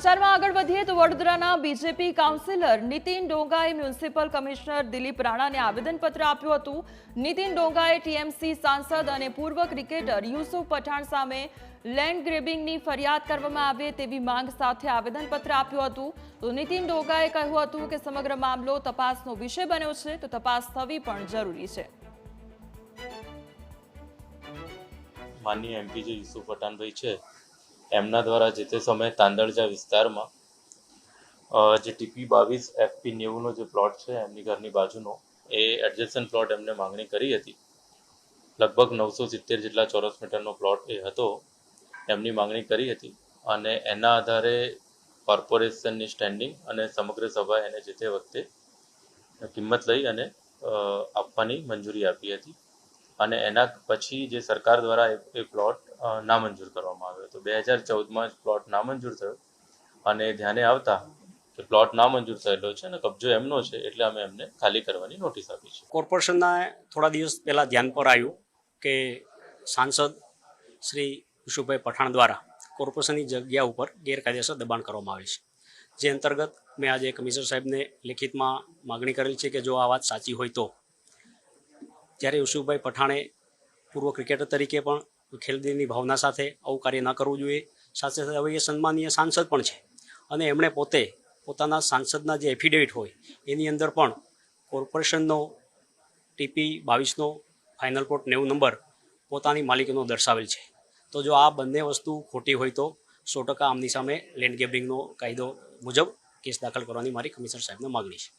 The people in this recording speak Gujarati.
સમાચારમાં આગળ વધીએ તો વડોદરાના બીજેપી કાઉન્સિલર નીતિન ડોંગાએ મ્યુનિસિપલ કમિશનર દિલીપ રાણાને આવેદનપત્ર આપ્યું હતું। નીતિન ડોંગાએ ટીએમસી સાંસદ અને પૂર્વ ક્રિકેટર યુસુફ પઠાણ સામે લેન્ડ ગ્રેબિંગની ફરિયાદ કરવામાં આવે તેવી માંગ સાથે આવેદનપત્ર આપ્યું હતું। તો નીતિન ડોંગાએ કહ્યું હતું કે સમગ્ર મામલો તપાસનો વિષય બન્યો છે તો તપાસ થવી પણ જરૂરી છે। માનનીય એમપી જે યુસુફ પઠાણભાઈ છે એમના દ્વારા જે તે સમયે તાંદળજા વિસ્તારમાં જે ટીપી 22 FP 90નો જે પ્લોટ છે એમની ઘરની બાજુનો એ એડજસ્ટન્ટ પ્લોટ એમને માંગણી કરી હતી। લગભગ 970 જેટલા ચોરસ મીટરનો પ્લોટ એ હતો, એમની માંગણી કરી હતી અને એના આધારે કોર્પોરેશનની સ્ટેન્ડિંગ અને સમગ્ર સભાએ એને જે તે વખતે કિંમત લઈ અને આપવાની મંજૂરી આપી હતી અને એના પછી જે સરકાર દ્વારા એ પ્લોટ નામંજૂર કરવામાં આવ્યો હતો। 2014માં જ પ્લોટ નામંજૂર થયો અને ધ્યાને આવતા કે પ્લોટ નામંજૂર થયેલો છે અને કબજો એમનો છે એટલે અમે એમને ખાલી કરવાની નોટિસ આપી છે। કોર્પોરેશનના થોડા દિવસ પહેલાં ધ્યાન પર આવ્યું કે સાંસદ શ્રી યુસુફભાઈ પઠાણ દ્વારા કોર્પોરેશનની જગ્યા ઉપર ગેરકાયદેસર દબાણ કરવામાં આવે છે, જે અંતર્ગત મેં આજે કમિશનર સાહેબને લેખિતમાં માગણી કરેલી છે કે જો આ વાત સાચી હોય તો જ્યારે યુસુફભાઈ પઠાણે પૂર્વ ક્રિકેટર તરીકે પણ ખેલદિલની ભાવના સાથે આવું કાર્ય ન કરવું જોઈએ, સાથે સાથે હવે એ સન્માનીય સાંસદ પણ છે અને એમણે પોતાના સાંસદના જે એફિડેવિટ હોય એની અંદર પણ કોર્પોરેશનનો ટીપી 22નો ફાઇનલ પ્લોટ 90 નંબર પોતાની માલિકીનો દર્શાવેલ છે। તો જો આ બંને વસ્તુ ખોટી હોય તો 100% આમની સામે લેન્ડ ગ્રેબિંગનો કાયદો મુજબ કેસ દાખલ કરવાની મારી કમિશનર સાહેબને માગણી છે।